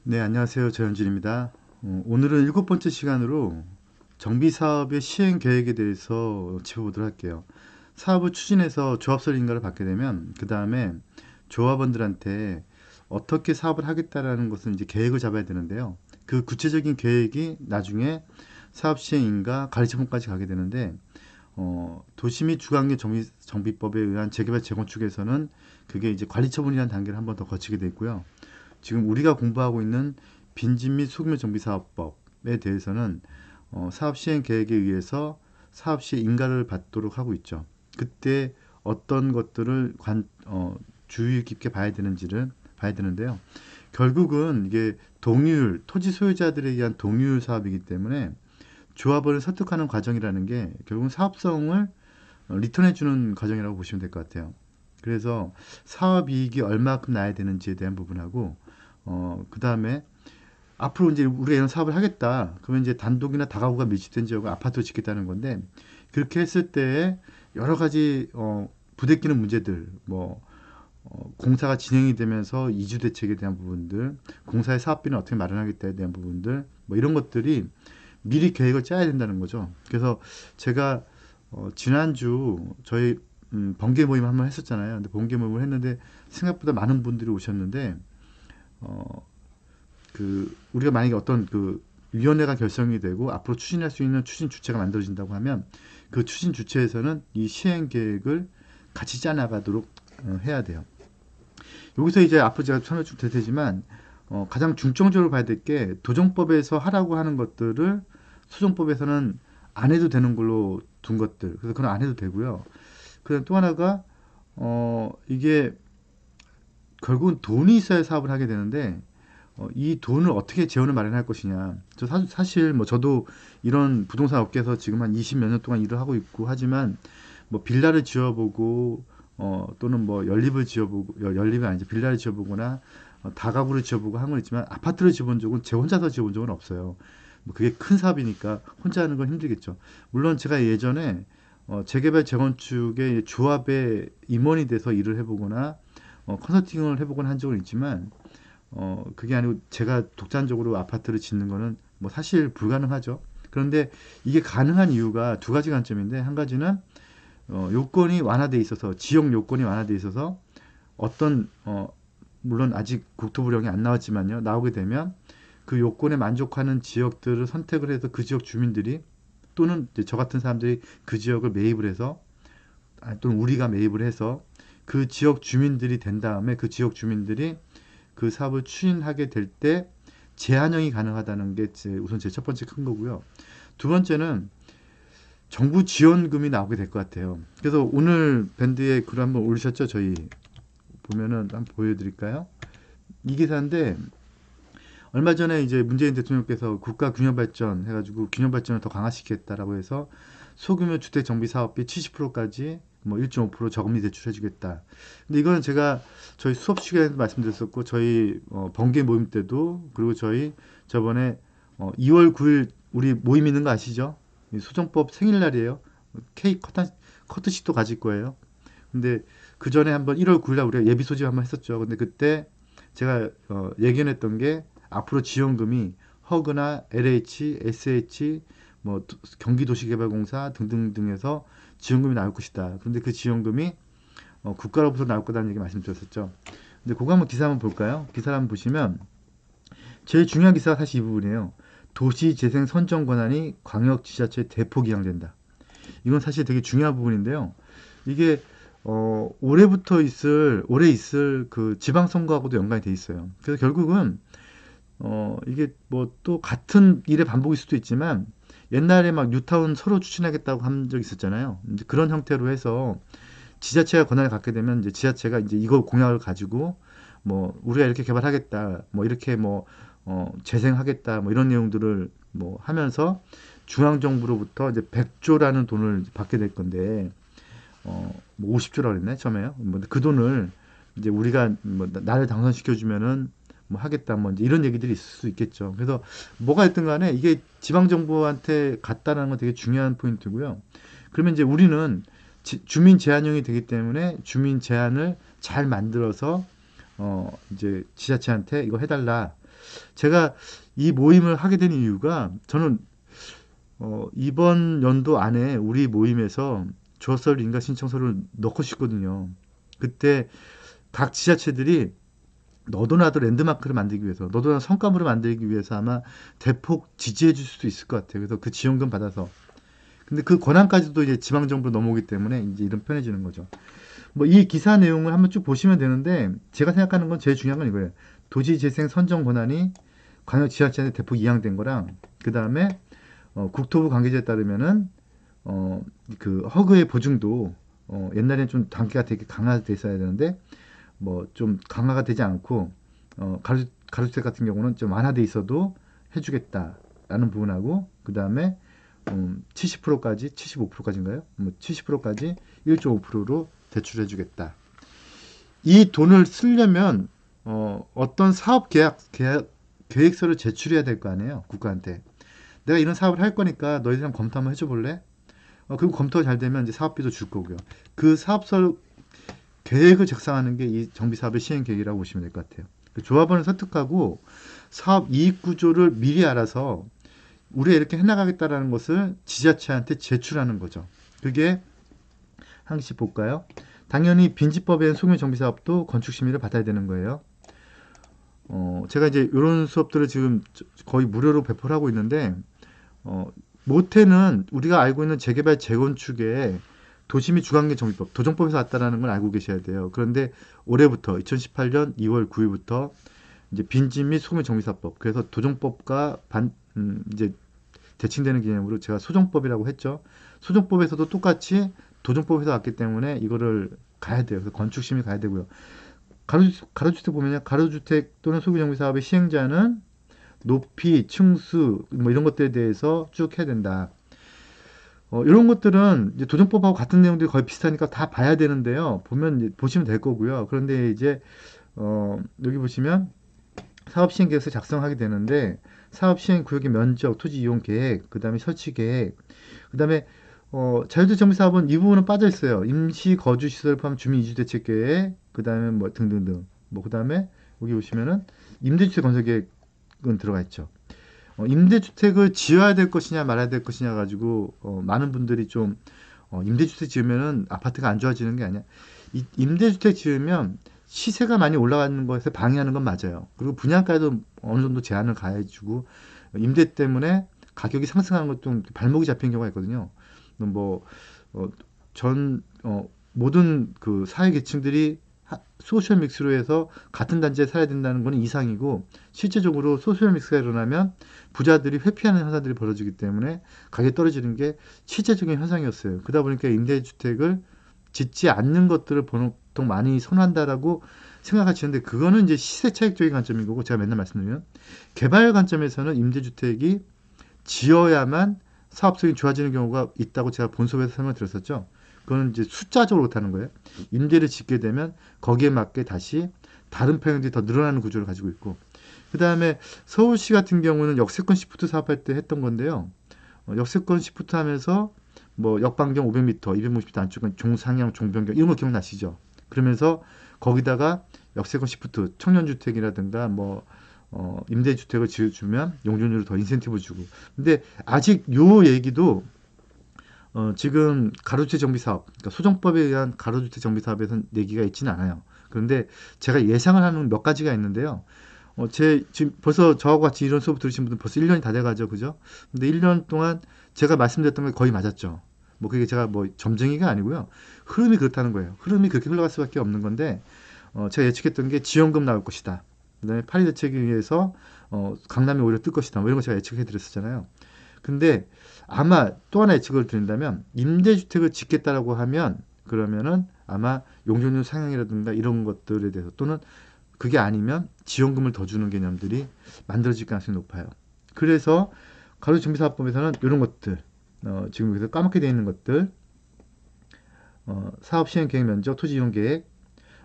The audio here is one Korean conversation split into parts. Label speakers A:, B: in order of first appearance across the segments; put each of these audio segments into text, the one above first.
A: 네, 안녕하세요. 저현진입니다. 오늘은 일곱 번째 시간으로 정비 사업의 시행 계획에 대해서 짚어보도록 할게요. 사업을 추진해서 조합설 인가를 받게 되면 그 다음에 조합원들한테 어떻게 사업을 하겠다라는 것을 이제 계획을 잡아야 되는데요. 그 구체적인 계획이 나중에 사업 시행 인가 가리처분까지 가게 되는데 도시 및 주거환경 정비법에 의한 재개발 재건축에서는 그게 이제 관리처분이라는 단계를 한번 더 거치게 돼 있고요. 지금 우리가 공부하고 있는 빈집 및 소규모 정비 사업법에 대해서는 사업 시행 계획에 의해서 사업 시 인가를 받도록 하고 있죠. 그때 어떤 것들을 주의 깊게 봐야 되는지를 봐야 되는데요. 결국은 이게 동의율, 토지 소유자들에 의한 동의율 사업이기 때문에 조합을 설득하는 과정이라는 게 결국은 사업성을 리턴해주는 과정이라고 보시면 될 것 같아요. 그래서 사업 이익이 얼마큼 나야 되는지에 대한 부분하고 그 다음에 앞으로 이제 우리가 이런 사업을 하겠다. 그러면 이제 단독이나 다가구가 밀집된 지역을 아파트로 짓겠다는 건데 그렇게 했을 때 여러 가지 부대끼는 문제들, 공사가 진행이 되면서 이주 대책에 대한 부분들, 공사의 사업비는 어떻게 마련하겠다에 대한 부분들, 뭐 이런 것들이 미리 계획을 짜야 된다는 거죠. 그래서 제가 지난주 저희 번개 모임 한번 했었잖아요. 근데 번개 모임을 했는데 생각보다 많은 분들이 오셨는데 어, 우리가 만약에 어떤 위원회가 결성이 되고 앞으로 추진할 수 있는 추진 주체가 만들어진다고 하면 그 추진 주체에서는 이 시행 계획을 같이 짜나가도록 해야 돼요. 여기서 이제 앞으로 제가 설명 좀 드릴 테지만 가장 중점적으로 봐야 될 게 도정법에서 하라고 하는 것들을 소정법에서는 안 해도 되는 걸로 둔 것들. 그래서 그건 안 해도 되고요. 그다음 또 하나가 이게 결국은 돈이 있어야 사업을 하게 되는데 이 돈을 어떻게 재원을 마련할 것이냐. 사실 뭐 저도 이런 부동산 업계에서 지금 한 20 몇 년 동안 일을 하고 있고 하지만 뭐 빌라를 지어보고 또는 뭐 연립을 지어보고 연립이 아니죠. 빌라를 지어보거나 다가구를 지어보고 한 건 있지만 아파트를 지어본 적은 제 혼자서 지어본 적은 없어요. 뭐 그게 큰 사업이니까 혼자 하는 건 힘들겠죠. 물론 제가 예전에 재개발 재건축의 조합에 임원이 돼서 일을 해보거나 컨설팅을 해보거나 한 적은 있지만 그게 아니고 제가 독단적으로 아파트를 짓는 거는 뭐 사실 불가능하죠. 그런데 이게 가능한 이유가 두 가지 관점인데 한 가지는 요건이 완화돼 있어서 지역 요건이 완화돼 있어서 어떤 물론 아직 국토부령이 안 나왔지만요. 나오게 되면 그 요건에 만족하는 지역들을 선택을 해서 그 지역 주민들이 또는 이제 저 같은 사람들이 그 지역을 매입을 해서 또는 우리가 매입을 해서 그 지역 주민들이 된 다음에 그 지역 주민들이 그 사업을 추진하게 될 때 제한형이 가능하다는 게 우선 제 첫 번째 큰 거고요. 두 번째는 정부 지원금이 나오게 될 것 같아요. 그래서 오늘 밴드에 글 한번 올리셨죠? 저희 보면은 한번 보여드릴까요? 이 기사인데 얼마 전에 이제 문재인 대통령께서 국가 균형 발전 해가지고 균형 발전을 더 강화시키겠다라고 해서 소규모 주택 정비 사업비 70%까지 뭐 1.5% 저금리 대출해주겠다. 근데 이거는 제가 저희 수업 시간에도 말씀드렸었고 저희 번개 모임 때도 그리고 저희 저번에 2월 9일 우리 모임 있는 거 아시죠? 소정법 생일날이에요. 케이크 커트식도 가질 거예요. 근데 그 전에 한번 1월 9일날 우리가 예비 소집 한번 했었죠. 근데 그때 제가 예견했던 게 앞으로 지원금이 허그나 LH, SH, 뭐 경기도시개발공사 등등등에서 지원금이 나올 것이다. 그런데 그 지원금이 국가로부터 나올 거다는 얘기 말씀드렸었죠. 근데 그거 한번 기사 한번 볼까요? 기사를 한번 보시면 제일 중요한 기사가 사실 이 부분이에요. 도시재생 선정 권한이 광역지자체에 대폭 이양된다. 이건 사실 되게 중요한 부분인데요. 이게 올해 있을 그 지방선거하고도 연관이 돼 있어요. 그래서 결국은 이게 뭐 또 같은 일의 반복일 수도 있지만 옛날에 막 뉴타운 서로 추진하겠다고 한 적 있었잖아요. 이제 그런 형태로 해서 지자체가 권한을 갖게 되면 이제 지자체가 이제 이거 공약을 가지고 뭐 우리가 이렇게 개발하겠다, 뭐 이렇게 뭐 재생하겠다, 뭐 이런 내용들을 뭐 하면서 중앙 정부로부터 이제 100조라는 돈을 받게 될 건데 뭐 50조라고 그랬네 처음에요. 뭐그 돈을 이제 우리가 뭐 나를 당선시켜 주면은 뭐 하겠다 뭐 이제 이런 얘기들이 있을 수 있겠죠. 그래서 뭐가 됐든 간에 이게 지방 정부한테 갔다라는 건 되게 중요한 포인트고요. 그러면 이제 우리는 주민 제한형이 되기 때문에 주민 제한을 잘 만들어서 이제 지자체한테 이거 해달라. 제가 이 모임을 하게 된 이유가 저는 이번 연도 안에 우리 모임에서 조합설 인가 신청서를 넣고 싶거든요. 그때 각 지자체들이 너도 나도 랜드마크를 만들기 위해서, 너도 나도 성과물을 만들기 위해서 아마 대폭 지지해 줄 수도 있을 것 같아요. 그래서 그 지원금 받아서. 근데 그 권한까지도 이제 지방정부로 넘어오기 때문에 이제 이런 편해지는 거죠. 뭐 이 기사 내용을 한번 쭉 보시면 되는데, 제가 생각하는 건 제일 중요한 건 이거예요. 도시재생 선정 권한이 광역 지자체한테 대폭 이양된 거랑, 그 다음에 국토부 관계자에 따르면은 그 허그의 보증도 옛날에는 좀 단계가 되게 강화돼 있어야 되는데 뭐 좀 강화가 되지 않고 가로주택 같은 경우는 좀 완화돼 있어도 해주겠다라는 부분하고, 그 다음에 70%까지 75%까지인가요? 뭐 70%까지 1.5%로 대출해주겠다. 이 돈을 쓰려면 어떤 사업 계획서를 제출해야 될 거 아니에요, 국가한테. 내가 이런 사업을 할 거니까 너희들 한번 검토 한번 해줘 볼래? 그리고 검토가 잘 되면 이제 사업비도 줄 거고요. 그 사업설 계획을 작성하는 게 이 정비 사업의 시행 계획이라고 보시면 될 것 같아요. 그 조합원을 설득하고 사업 이익 구조를 미리 알아서 우리가 이렇게 해나가겠다라는 것을 지자체한테 제출하는 거죠. 그게 한 개씩 볼까요? 당연히 빈집법에 소규모 정비 사업도 건축 심의를 받아야 되는 거예요. 제가 이제 이런 수업들을 지금 거의 무료로 배포를 하고 있는데 모태는 우리가 알고 있는 재개발 재건축에 도시 및 주관계 정비법, 도정법에서 왔다라는 걸 알고 계셔야 돼요. 그런데 올해부터 2018년 2월 9일부터 이제 빈집 및 소규모 정비사법, 그래서 도정법과 이제 대칭되는 개념으로 제가 소정법이라고 했죠. 소정법에서도 똑같이 도정법에서 왔기 때문에 이거를 가야 돼요. 그래서 건축심의 가야 되고요. 가로주택 보면요, 가로주택 또는 소규모 정비 사업의 시행자는 높이, 층수 뭐 이런 것들에 대해서 쭉 해야 된다. 이런 것들은 이제 도정법하고 같은 내용들이 거의 비슷하니까 다 봐야 되는데요. 보시면 될 거고요. 그런데 이제 여기 보시면 사업 시행 계획서 작성하게 되는데 사업 시행 구역의 면적, 토지 이용 계획, 그 다음에 설치 계획, 그 다음에 자유주택 정비 사업은 이 부분은 빠져 있어요. 임시 거주 시설 포함 주민 이주 대책 계획, 그 다음에 뭐 등등등. 뭐 그 다음에 여기 보시면은 임대주택 건설 계획은 들어가 있죠. 임대주택을 지어야 될 것이냐 말아야 될 것이냐 가지고 많은 분들이 좀 임대주택 지으면은 아파트가 안 좋아지는 게 아니야. 임대주택 지으면 시세가 많이 올라가는 것에 방해하는 건 맞아요. 그리고 분양가에도 어느 정도 제한을 가해주고 임대 때문에 가격이 상승하는 것도 발목이 잡히는 경우가 있거든요. 뭐 모든 그 사회 계층들이 소셜 믹스로 해서 같은 단지에 살아야 된다는 건 이상이고, 실제적으로 소셜 믹스가 일어나면 부자들이 회피하는 현상들이 벌어지기 때문에 가격이 떨어지는 게 실제적인 현상이었어요. 그러다 보니까 임대주택을 짓지 않는 것들을 보통 많이 선호한다라고 생각하시는데, 그거는 이제 시세 차익적인 관점인 거고, 제가 맨날 말씀드리면 개발 관점에서는 임대주택이 지어야만 사업성이 좋아지는 경우가 있다고 제가 본 수업에서 설명 드렸었죠. 그거는 이제 숫자적으로 그렇다는 거예요. 임대를 짓게 되면 거기에 맞게 다시 다른 평형들이 더 늘어나는 구조를 가지고 있고, 그 다음에 서울시 같은 경우는 역세권 시프트 사업할 때 했던 건데요. 역세권 시프트 하면서 뭐 역반경 500m, 250m 안쪽은 종상향, 종변경 이런 거 기억나시죠? 그러면서 거기다가 역세권 시프트, 청년주택이라든가 뭐 임대주택을 지어주면 용적률을 더 인센티브 주고. 근데 아직 요 얘기도 지금 가로주택 정비 사업, 그러니까 소정법에 의한 가로주택 정비 사업에서는 얘기가 있지는 않아요. 그런데 제가 예상을 하는 몇 가지가 있는데요. 지금 벌써 저하고 같이 이런 수업 들으신 분들 벌써 1년이 다 돼가죠, 그죠? 근데 1년 동안 제가 말씀드렸던 게 거의 맞았죠. 뭐 그게 제가 뭐 점쟁이가 아니고요. 흐름이 그렇다는 거예요. 흐름이 그렇게 흘러갈 수밖에 없는 건데, 제가 예측했던 게 지원금 나올 것이다. 그다음에 파리 대책에 의해서 강남이 오히려 뜰 것이다. 뭐 이런 거 제가 예측해 드렸었잖아요. 근데 아마 또 하나 예측을 드린다면 임대주택을 짓겠다라고 하면 그러면은 아마 용적률 상향이라든가 이런 것들에 대해서, 또는 그게 아니면 지원금을 더 주는 개념들이 만들어질 가능성이 높아요. 그래서 가로주택정비사업법에서는 이런 것들, 지금 여기서 까맣게 되어 있는 것들, 사업 시행 계획 면적, 토지 이용 계획,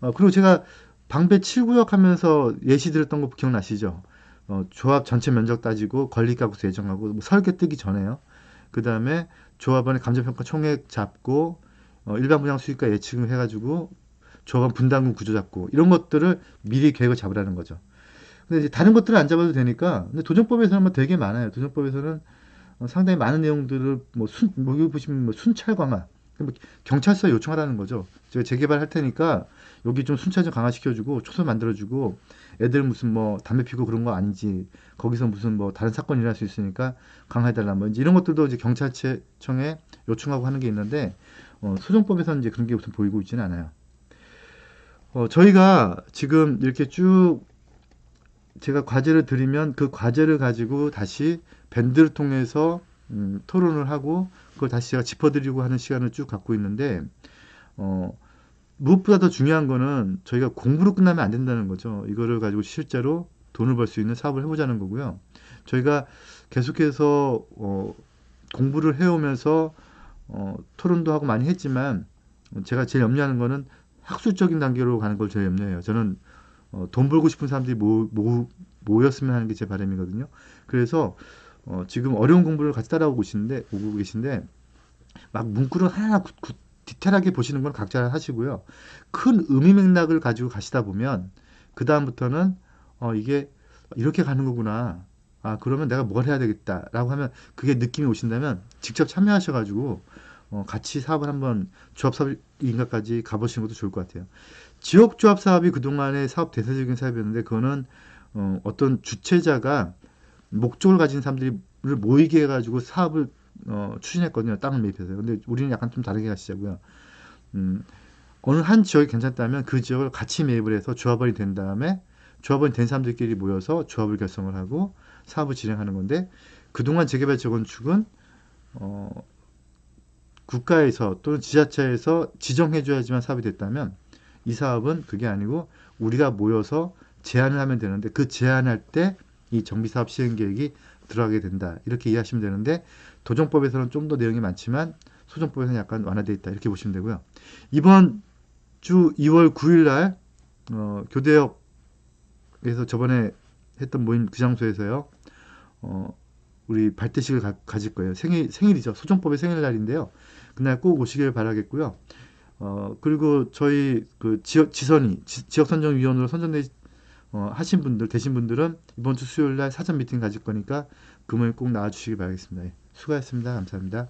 A: 그리고 제가 방배 7구역 하면서 예시 드렸던 거 기억나시죠? 조합 전체 면적 따지고 건립가구수 예정하고, 뭐 설계 뜨기 전에요. 그 다음에 조합원의 감정평가 총액 잡고 일반 분양 수익가 예측을 해가지고 조합원 분담금 구조 잡고, 이런 것들을 미리 계획을 잡으라는 거죠. 근데 이제 다른 것들은 안 잡아도 되니까. 근데 도정법에서는 뭐 되게 많아요. 도정법에서는 상당히 많은 내용들을 뭐 여기 보시면 뭐 순찰 강화, 뭐 경찰서 요청하라는 거죠. 제가 재개발할 테니까 여기 좀 순찰 좀 강화시켜주고 초소 만들어주고 애들 무슨 뭐 담배 피고 그런 거 아니지. 거기서 무슨 뭐 다른 사건이 일어날 수 있으니까 강화해달라 뭐 이제 이런 것들도 이제 경찰청에 요청하고 하는 게 있는데 소정법에서는 이제 그런 게 우선 보이고 있지는 않아요. 저희가 지금 이렇게 쭉 제가 과제를 드리면 그 과제를 가지고 다시 밴드를 통해서 토론을 하고 그걸 다시 제가 짚어드리고 하는 시간을 쭉 갖고 있는데 어, 무엇보다 더 중요한 거는 저희가 공부로 끝나면 안 된다는 거죠. 이거를 가지고 실제로 돈을 벌 수 있는 사업을 해보자는 거고요. 저희가 계속해서 공부를 해오면서 토론도 하고 많이 했지만 제가 제일 염려하는 거는 학술적인 단계로 가는 걸 제일 염려해요. 저는 돈 벌고 싶은 사람들이 모였으면 하는 게 제 바람이거든요. 그래서 지금 어려운 공부를 같이 따라오고 계신데 막 문구를 하나하나 디테일하게 보시는 건 각자 하시고요. 큰 의미 맥락을 가지고 가시다 보면 그 다음부터는 이게 이렇게 가는 거구나. 아 그러면 내가 뭘 해야 되겠다라고 하면 그게 느낌이 오신다면 직접 참여하셔가지고 같이 사업을 한번 조합사업인가까지 가보시는 것도 좋을 것 같아요. 지역조합 사업이 그동안의 사업 대세적인 사업이었는데 그거는 어떤 주체자가 목적을 가진 사람들이 모이게 해가지고 사업을 추진했거든요. 땅을 매입해서. 근데 우리는 약간 좀 다르게 가시자고요. 음, 어느 한 지역이 괜찮다면 그 지역을 같이 매입을 해서 조합원이 된 다음에 조합원이 된 사람들끼리 모여서 조합을 결성을 하고 사업을 진행하는 건데 그동안 재개발 재건축은 어, 국가에서 또는 지자체에서 지정해줘야지만 사업이 됐다면 이 사업은 그게 아니고 우리가 모여서 제안을 하면 되는데 그 제안할 때 이 정비사업 시행계획이 들어가게 된다. 이렇게 이해하시면 되는데 도정법에서는 좀 더 내용이 많지만 소정법에서는 약간 완화되어 있다. 이렇게 보시면 되고요. 이번 주 2월 9일 날 교대역에서 저번에 했던 모임 그 장소에서요. 우리 발대식을 가질 거예요. 생일이죠. 소정법의 생일날인데요. 그날 꼭 오시길 바라겠고요. 그리고 저희 그 지역선정위원으로 하신 분들, 되신 분들은 이번 주 수요일 날 사전 미팅 가질 거니까 금요일 꼭 나와주시기 바라겠습니다. 수고하셨습니다. 감사합니다.